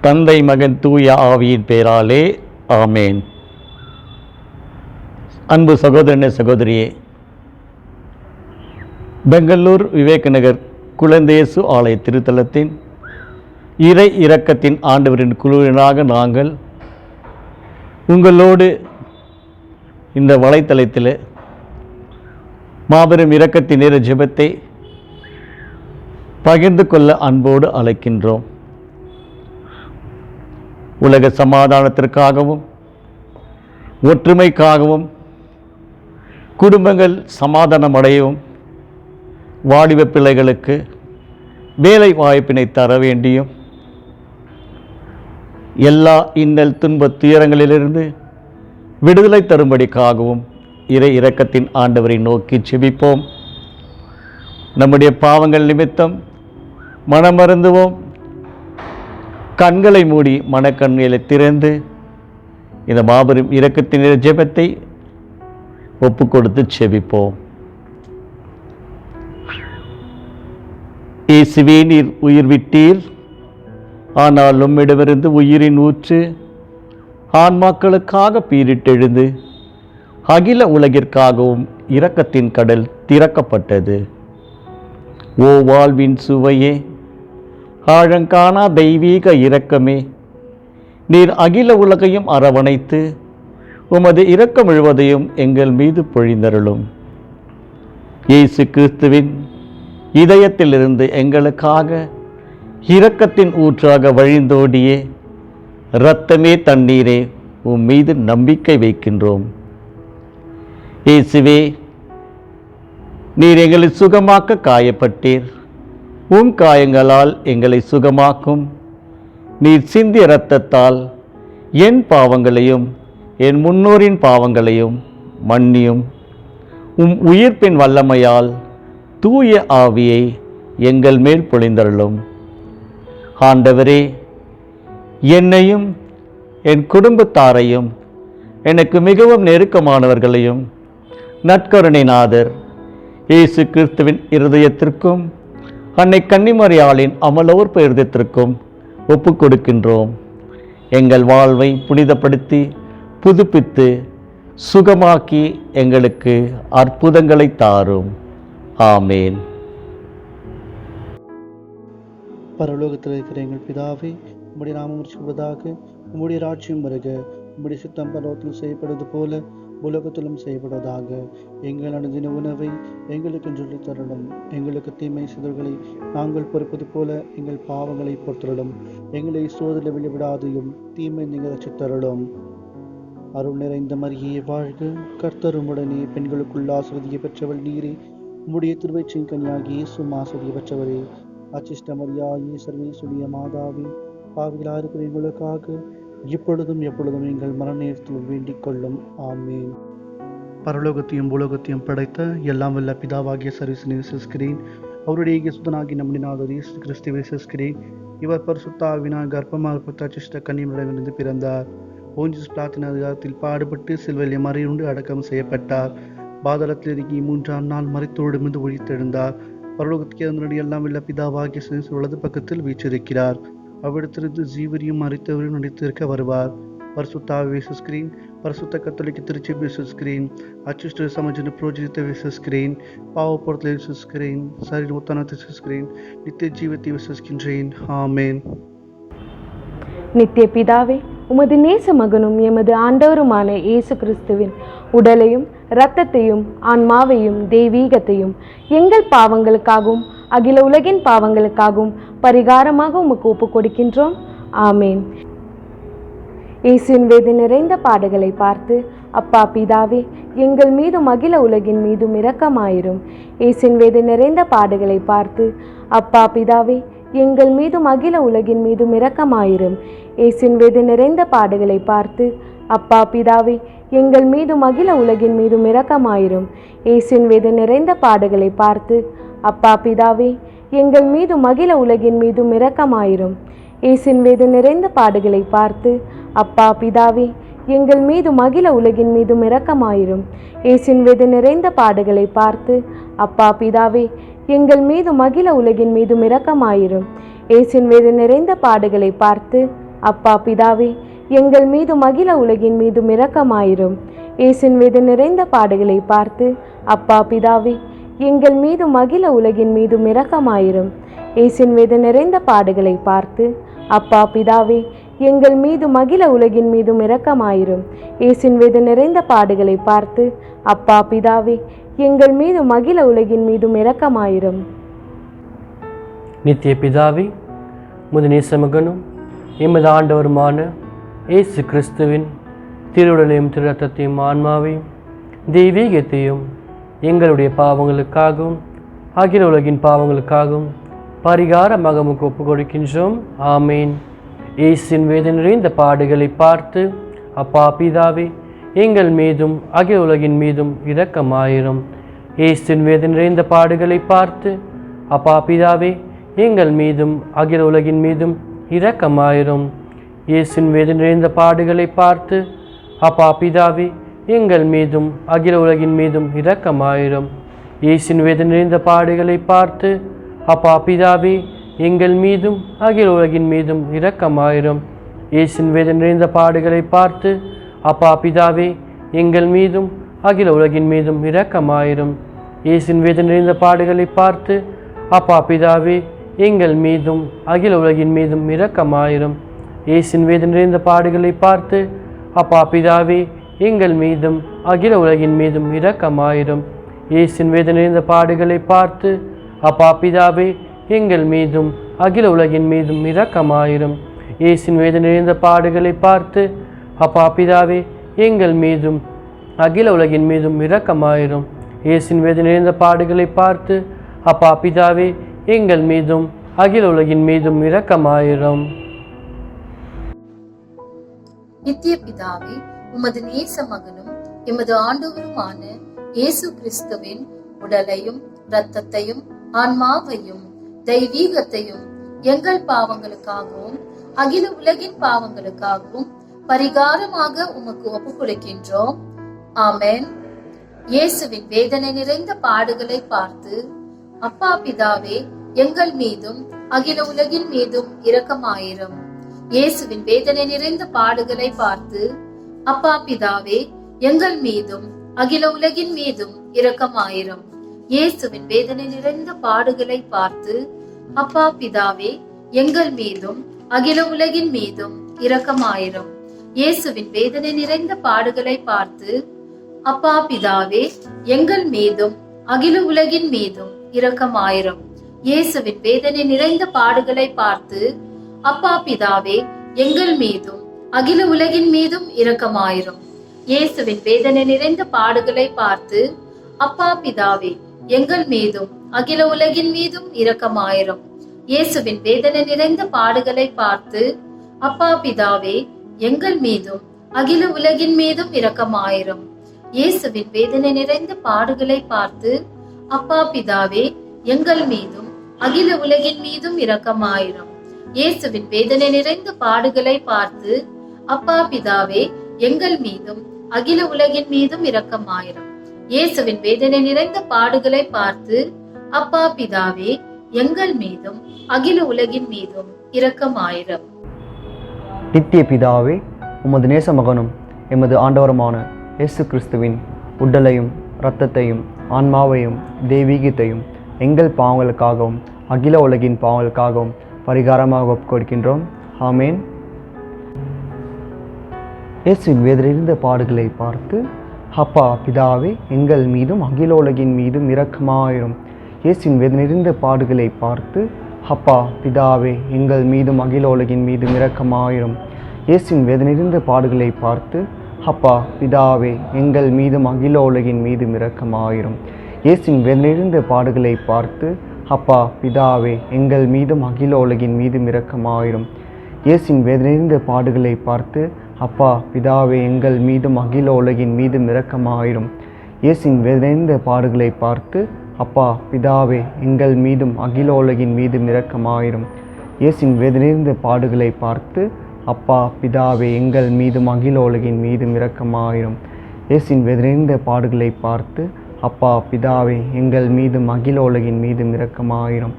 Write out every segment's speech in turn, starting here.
தந்தை மகன் தூய ஆவியின் பெயராலே ஆமேன். அன்பு சகோதரனே சகோதரியே, பெங்களூர் விவேக நகர் குழந்தேசு ஆலய திருத்தலத்தின் இறை இரக்கத்தின் ஆண்டவரின் குழுவினராக நாங்கள் உங்களோடு இந்த வலைத்தளத்தில் மாபெரும் இரக்கத்தின் நேர ஜெபத்தை பகிர்ந்து கொள்ள அன்போடு அழைக்கின்றோம். உலக சமாதானத்திற்காகவும் ஒற்றுமைக்காகவும் குடும்பங்கள் சமாதானம் அடையவும் வாலிப பிள்ளைகளுக்கு வேலை வாய்ப்பினை தர வேண்டியும் எல்லா இன்னல் துன்ப துயரங்களிலிருந்து விடுதலை தரும்படிக்காகவும் இறை இரக்கத்தின் ஆண்டவரை நோக்கி செபிப்போம். நம்முடைய பாவங்கள் நிமித்தம் மனமருந்துவோம். கண்களை மூடி மனக்கண்களை திறந்து இந்த மாபெரும் இரக்கத்தின் ஜெபத்தை ஒப்பு கொடுத்து செபிப்போம். இயேசுவே, நீர் உயிர் விட்டீர், ஆனால் உம்மிடமிருந்து உயிரின் ஊற்று ஆன்மாக்களுக்காக பீரிட்டெழுந்து அகில உலகிற்காகவும் இரக்கத்தின் கடல் திறக்கப்பட்டது. ஓ வாழ்வின் சுவையே, ஆழங்காணா தெய்வீக இரக்கமே, நீர் அகில உலகையும் அரவணைத்து உமது இரக்கம் முழுவதையும் எங்கள் மீது பொழிந்தருளும். இயேசு கிறிஸ்துவின் இதயத்திலிருந்து எங்களுக்காக இரக்கத்தின் ஊற்றாக வழிந்தோடிய இரத்தமே தண்ணீரே, உம் மீது நம்பிக்கை வைக்கின்றோம். இயேசுவே, நீர் எங்களை சுகமாக்க காயப்பட்டீர். உம் காயங்களால் எங்களை சுகமாக்கும். நீர் சிந்திய இரத்தத்தால் என் பாவங்களையும் என் முன்னோரின் பாவங்களையும் மன்னியும். உம் உயிர்ப்பின் வல்லமையால் தூய ஆவியை எங்கள் மேல் பொழிந்தருளும். ஆண்டவரே, என்னையும் என் குடும்பத்தாரையும் எனக்கு மிகவும் நெருக்கமானவர்களையும் நற்கருணை நாதர் இயேசு கிறிஸ்துவின் இருதயத்திற்கும் அன்னை கன்னிமரியாளின் அமலோற்ப இருதயத்திற்கும் ஒப்பு கொடுக்கின்றோம். எங்கள் வாழ்வை புனிதப்படுத்தி புதுப்பித்து சுகமாக்கி எங்களுக்கு அற்புதங்களை தாரும். ஆமேன். பரலோகத்தில் இருக்கிற எங்கள் பிதாவே, உம்முடைய நாமம் உயர்த்தப்படுவதாக, உம்முடைய ராஜ்யம் வருக, உம்முடைய சித்தம் பரலோகத்தில் செய்யப்படுவது போல உலகத்திலும் செய்யப்படுவதாக. எங்கள் அனுதின உணவை எங்களுக்கு சொல்லித் தரணும். எங்களுக்கு தீமை செய்தவர்களை நாங்கள் பொறுப்பது போல எங்கள் பாவங்களை பொறுத்தருளும். எங்களை சோதனை வெளிவிடாதையும் தீமை நீங்கள் ரட்சித்தருளும். அருள் நிறைந்த மரியே வாழ்க, கர்த்தர் உம்முடனே, பெண்களுக்குள் ஆசீர்வதியை பெற்றவள் நீரே, உம்முடைய திருவயிற்றின் கனியாகிய இயேசுவும் ஆசீர்வதியை பெற்றவரே. அச்சிஷ்ட மரியாயே, சர்வேசுடைய மாதாவே, பாவிகளாக இருக்கிற எங்களுக்காக இப்பொழுதும் எப்பொழுதும் எங்கள் மரண நேரத்தில் வேண்டிக் கொள்ளும். ஆமேன். பரலோகத்தையும் பூலோகத்தையும் படைத்த எல்லாம் வல்ல பிதாவாகிய சர்வேசனை விசுவாசிக்கிறேன். அவருடைய சுதனாகி நம்முடைய நாதர் இயேசு கிறிஸ்துவை விசுவாசிக்கிறேன். இவர் பரிசுத்த ஆவியினால் கர்ப்பமாக அச்சிஷ்ட கன்னியரிடமிருந்து பிறந்தார். ஓஞ்சஸ் பிளாத்தின் அதிகாரத்தில் பாடுபட்டு சிலுவையில் மறையுண்டு அடக்கம் செய்யப்பட்டார். பாதாளத்தில் இறங்கி 3ஆம் நாள் மரித்தோரிடமிருந்து உயிர்த்தெழுந்தார். பரலோகத்துக்கு அதனுடைய எல்லாம் வல்ல பிதாவாகிய வலது பக்கத்தில் வீற்றிருக்கிறார். அவ்விடத்திலிருந்து ஜீவரையும் மரித்தவரையும் நடித்திருக்க வருவார். பரிசுத்த ஆவியை விசுவாசிக்கிறேன். பரிசுத்த கத்தோலிக்க திருச்சபையை விசுவாசிக்கிறேன். அச்சிஷ்ட சமஜன புரோஜிதத்தை விசுவாசிக்கிறேன். பாவப்பொருளை விசுவாசிக்கிறேன். சரீர உத்தானத்தை விசுவாசிக்கிறேன். நித்திய ஜீவத்தை விசுவாசிக்கின்றேன். ஆமேன். நித்திய பிதாவே, உமது நேச மகனும் எமது ஆண்டவருமான இயேசு கிறிஸ்துவின் உடலையும் இரத்தத்தையும் ஆன்மாவையும் தெய்வீகத்தையும் எங்கள் பாவங்களுக்காகவும் அகில உலகின் பாவங்களுக்காகவும் பரிகாரமாக உமக்கு ஒப்பு கொடுக்கின்றோம். ஆமேன். இயேசுவின் வேதனை நிறைந்த பாடுகளை பார்த்து, அப்பா பிதாவே, எங்கள் மீதும் அகில உலகின் மீதும் இரக்கமாயிரும். இயேசுவின் வேதனை நிறைந்த பாடுகளை பார்த்து, அப்பா பிதாவே, எங்கள் மீதும் அகில உலகின் மீதும் இரக்கமாயிரும். இயேசுவின் வேதனை நிறைந்த பாடுகளை பார்த்து, அப்பா பிதாவே, எங்கள் மீதும் அகில உலகின் மீதும் இரக்கமாயிரும். இயேசுவின் வேதனை நிறைந்த பாடுகளை பார்த்து, அப்பா பிதாவே, எங்கள் மீதும் அகில உலகின் மீதும் இரக்கமாயிரும். இயேசுவின் வேதனை நிறைந்த பாடுகளை பார்த்து, அப்பா பிதாவே, எங்கள் மீதும் அகில உலகின் மீதும் இரக்கமாயிரும். இயேசுவின் வேதனை நிறைந்த பாடுகளை பார்த்து, அப்பா பிதாவே, எங்கள் மீதும் அகில உலகின் மீதும் இரக்கமாயிரும். இயேசுவின் வேதனை நிறைந்த பாடுகளை பார்த்து, அப்பா பிதாவே, எங்கள் மீதும் அகில உலகின் மீதும் இரக்கமாயிரும். இயேசுவின் வேதனை நிறைந்த பாடுகளை பார்த்து அப்பா பிதாவே, எங்கள் மீதும் அகில உலகின் மீதும் இரக்கமாயிரும். இயேசுவின் வேதனை நிறைந்த பாடுகளை பார்த்து அப்பா பிதாவே, எங்கள் மீதும் அகில உலகின் மீதும் இரக்கமாயிரும். இயேசுவின் வேதனை நிறைந்த பாடுகளை பார்த்து அப்பா பிதாவே, எங்கள் மீதும் அகில உலகின் மீதும் இரக்கமாயிரும். நித்திய பிதாவே, உமது நேசமகனும் எமது ஆண்டவருமான இயேசு கிறிஸ்துவின் திருவுடலையும் திரு ரத்தத்தையும் ஆன்மாவையும் தெய்வீகத்தையும் எங்களுடைய பாவங்களுக்காகவும் அகில உலகின் பாவங்களுக்காகவும் பரிகாரமாக உமக்கு ஒப்புக் கொடுக்கின்றோம். ஆமேன். இயேசுவின் வேதனை நிறைந்த பாடுகளை பார்த்து அப்பா பிதாவே, எங்கள் மீதும் அகில உலகின் மீதும் இரக்கமாயிரும். இயேசுவின் வேதனை நிறைந்த பாடுகளை பார்த்து அப்பா பிதாவே, எங்கள் மீதும் அகில உலகின் மீதும் இரக்கமாயிரும். இயேசுவின் வேதனை நிறைந்த பாடுகளை பார்த்து அப்பா பிதாவே, எங்கள் மீதும் அகில உலகின் மீதும் இரக்கமாயிரும். இயேசுவின் வேதனை நிறைந்த பாடுகளை பார்த்து அப்பா பிதாவே, எங்கள் மீதும் அகில உலகின் மீதும் இரக்கமாயிரும். இயேசுவின் வேதனை நிறைந்த பாடுகளை பார்த்து அப்பா பிதாவே, எங்கள் மீதும் அகில உலகின் மீதும் இரக்கமாயிரும். இயேசுவின் வேதனை நிறைந்த பாடுகளை பார்த்து அப்பா பிதாவே, எங்கள் மீதும் அகில உலகின் மீதும் இரக்கமாயிரும். இயேசுவின் வேதனை நிறைந்த பாடுகளை பார்த்து அப்பா பிதாவே, எங்கள் மீதும் அகில உலகின் மீதும் இரக்கமாயிரும். இயேசுவின் வேதனை நிறைந்த பாடுகளை பார்த்து அப்பா பிதாவே, எங்கள் மீதும் அகில உலகின் மீதும் இரக்கமாயிரும். இயேசுவின் வேதனை நிறைந்த பாடுகளை பார்த்து அப்பா பிதாவே, எங்கள் மீதும் அகில உலகின் மீதும் இரக்கமாயிரும். இயேசுவின் வேதனை நிறைந்த பாடுகளை பார்த்து அப்பா பிதாவே, எங்கள் மீதும் அகில உலகின் மீதும் இரக்கமாயிரும். நித்திய பிதாவே, உமது நேச மகனும் எமது ஆண்டவருமான இயேசு கிறிஸ்துவின் உடலையும் இரத்தத்தையும் ஆன்மாவையும் தெய்வீகத்தையும் எங்கள் பாவங்களுக்காகவும் அகில உலகின் பாவங்களுக்காகவும் பரிகாரமாக உமக்கு ஒப்புக் கொடுக்கின்றோம். ஆமென். இயேசுவின் வேதனை நிறைந்த பாடுகளை பார்த்து அப்பா பிதாவே, எங்கள் மீதும் அகில உலகின் மீதும் இரக்கமாயிரும். இயேசுவின் வேதனை நிறைந்த பாடுகளை பார்த்து அப்பா பிதாவே, எங்கள் மீதும் அகில உலகின் மீதும் இரக்கமாயிரும். இயேசுவின் வேதனை நிறைந்த பாடுகளை பார்த்து அப்பா பிதாவே, எங்கள் மீதும் அகில உலகின் மீதும் இரக்கமாயிரும். இயேசுவின் வேதனை நிறைந்த பாடுகளை பார்த்து அப்பா பிதாவே, எங்கள் மீதும் அகில உலகின் மீதும் இரக்கமாயிரும். இயேசுவின் வேதனை நிறைந்த பாடுகளை பார்த்து அப்பா பிதாவே, எங்கள் மீதும் அகில உலகின் மீதும் இரக்கமாயிரும். இயேசுவின் வேதனை நிறைந்த பாடுகளை பார்த்து அப்பா பிதாவே, எங்கள் மீதும் அகில உலகின் மீதும் இரக்கமாயிரும். இயேசுவின் வேதனை நிறைந்த பாடுகளை பார்த்து அப்பா பிதாவே, எங்கள் மீதும் அகில உலகின் மீதும் இரக்கமாயிரும். இயேசுவின் வேதனை நிறைந்த பாடுகளை பார்த்து அப்பா பிதாவே, எங்கள் மீதும் அகில உலகின் மீதும் இரக்கமாயிரும். இயேசுவின் வேதனை நிறைந்த பாடுகளை பார்த்து அப்பா பிதாவே, எங்கள் மீதும் அகில உலகின் மீதும் இரக்கமாயிரும். இயேசுவின் வேதனை நிறைந்த பாடுகளை பார்த்து அப்பா பிதாவே, எங்கள் மீதும் அகில உலகின் மீதும் இரக்கமாயிரும். நித்திய பிதாவே, உமது நேச மகனும் எமது ஆண்டவருமான இயேசு கிறிஸ்துவின் உடலையும் இரத்தத்தையும் ஆன்மாவையும் தெய்வீகத்தையும் எங்கள் பாவங்களுக்காகவும் அகில உலகின் பாவங்களுக்காகவும் பரிகாரமாக ஒப்புக் கொடுக்கின்றோம். ஆமேன். இயேசுவின் வேதனையிருந்த பாடுகளை பார்த்து அப்பா பிதாவே, எங்கள் மீதும் அகில உலகின் மீதும் இரக்கமாயிரும். இயேசுவின் வேதனையிருந்த பாடுகளை பார்த்து அப்பா பிதாவே, எங்கள் மீதும் அகில உலகின் மீதும் இரக்கமாயிரும். இயேசுவின் வேதனையிருந்த பாடுகளை பார்த்து அப்பா பிதாவே, எங்கள் மீதும் அகில உலகின் மீதும் இரக்கமாயிரும். இயேசுவின் வேதனையிருந்த பாடுகளை பார்த்து அப்பா பிதாவே, எங்கள் மீதும் அகில உலகின் மீதும் இரக்கமாயிரும். இயேசுவின் வேதனையிருந்த பாடுகளை பார்த்து அப்பா பிதாவே, எங்கள் மீதும் அகில உலகின் மீதும் இரக்கமாயிரும். இயேசுவின் வேதனையிருந்த பாடுகளை பார்த்து அப்பா பிதாவே, எங்கள் மீதும் அகில உலகின் மீதும் இரக்கமாயிரும். இயேசுவின் வேதனையிருந்த பாடுகளை பார்த்து அப்பா பிதாவே, எங்கள் மீதும் அகில உலகின் மீதும் இரக்கமாயிரும். இயேசுவின் வேதனையிருந்த பாடுகளை பார்த்து அப்பா பிதாவே, எங்கள் மீதும் அகில உலகின் மீதும் இரக்கமாயிரும்.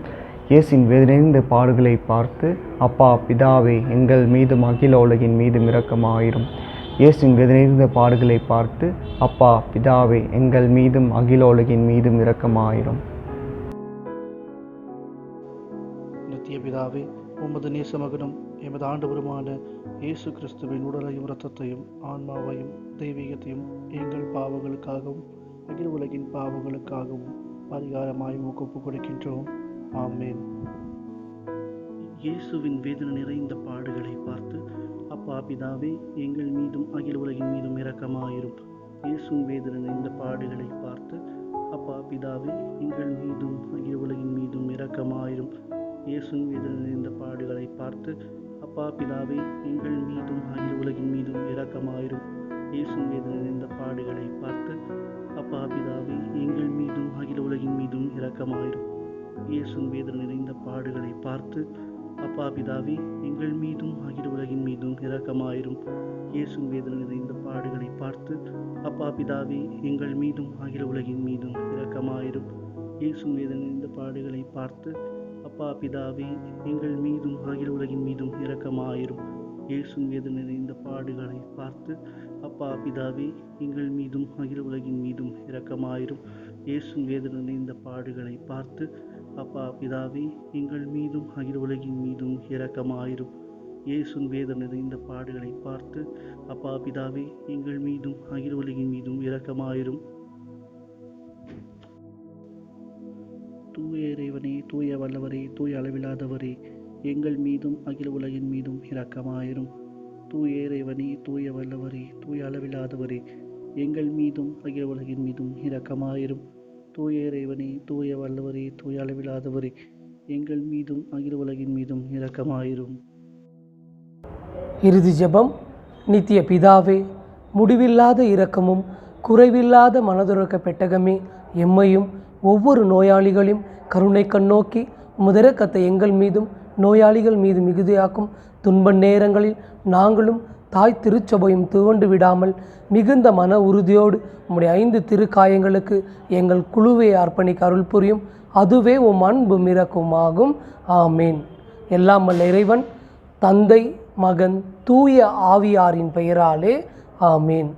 இயேசுவின் வேதனை நிறைந்த பாடுகளை பார்த்து அப்பா பிதாவே எங்கள் மீதும் அகில உலகின் மீதும் இரக்கமாயிரும். இயேசுவின் வேதனை நிறைந்த பாடுகளை பார்த்து அப்பா பிதாவே எங்கள் மீதும் அகில உலகின் மீதும் இரக்கமாயிரும். நித்திய பிதாவே, உமது நேசமகனும் எமது ஆண்டவருமான இயேசு கிறிஸ்துவின் உடலையும் இரத்தத்தையும் ஆன்மாவையும் தெய்வீகத்தையும் எங்கள் பாவங்களுக்காகவும் அகில உலகின் பாவங்களுக்காகவும் பரிகாரமாய் ஒப்புக் கொடுக்கின்றோம். ஆமென். இயேசுவின் வேதனை நிறைந்த பாடுகளை பார்த்து அப்பா பிதாவே எங்கள் மீதும் அகில உலகின் மீதும் இரக்கமாயிரும். இயேசுவின் வேதனை நிறைந்த பாடுகளை பார்த்து அப்பா பிதாவே எங்கள் மீதும் அகில உலகின் மீதும் இரக்கமாயிரும். இயேசுவின் வேதனை நிறைந்த பாடுகளை பார்த்து அப்பா பிதாவே எங்கள் மீதும் அகில உலகின் மீதும் இரக்கமாயிரும். இயேசுவின் வேதனை நிறைந்த பாடுகளை பார்த்து அப்பா பிதாவே எங்கள் மீதும் அகில உலகின் மீதும் இரக்கமாயிரும். இயேசுவின் வேதனை நிறைந்த பாடுகளை பார்த்து அப்பா பிதாவே எங்கள் மீதும் அகில உலகின் மீதும் இரக்கமாயிரும். இயேசுவின் வேதனை நிறைந்த பாடுகளை பார்த்து அப்பா பிதாவே எங்கள் மீதும் அகில உலகின் மீதும் இரக்கமாயிரும். இயேசுவின் வேதனை நிறைந்த பாடுகளை பார்த்து அப்பா பிதாவே எங்கள் மீதும் அகில உலகின் மீதும் இரக்கமாயிரும். இயேசுவின் வேதனை நிறைந்த பாடுகளை பார்த்து அப்பா பிதாவே எங்கள் மீதும் அகில உலகின் மீதும் இரக்கமாயிரும். இயேசுவின் வேதனை நிறைந்த பாடுகளை பார்த்து அப்பா பிதாவே எங்கள் மீதும் அகில உலகின் மீதும் இரக்கமாயிரும். இயேசுவின் வேதனை நிறைந்த பாடுகளை பார்த்து அப்பா பிதாவே எங்கள் மீதும் அகில உலகின் மீதும் இரக்கமாயிரும். தூய இறைவனே, தூய வல்லவரே, தூய அளவில்லாதவரே, எங்கள் மீதும் அகில உலகின் மீதும் இரக்கமாயிரும். தூய இறைவனே, தூய வல்லவரே, தூய அளவில்லாதவரே, எங்கள் மீதும் அகில உலகின் மீதும் இரக்கமாயிரும். தூய இறைவனே, தூய வல்லவரே, தூய அளவில்லாதவரே, எங்கள் மீதும் அகில உலகின் மீதும் இரக்கமாயிரும். இறுதி ஜெபம். நித்திய பிதாவே, முடிவில்லாத இரக்கமும் குறைவில்லாத மனதுறக்க பெட்டகமே, எம்மையும் ஒவ்வொரு நோயாளிகளையும் கருணை கண்ணோக்கி உமது இரக்கத்தை எங்கள் மீதும் நோயாளிகள் மீது மிகுதியாக்கும். துன்ப நேரங்களில் நாங்களும் தாய் திருச்சபையும் துவண்டு விடாமல் மிகுந்த மன உறுதியோடு உம்முடைய 5 திருக்காயங்களுக்கு எங்கள் குழுவை அர்ப்பணிக்க அருள் புரியும். அதுவே உம் அன்பு இரக்கமாகும். ஆமேன். எல்லாம் வல்ல இறைவன், தந்தை, மகன், தூய ஆவியாரின் பெயராலே ஆமேன்.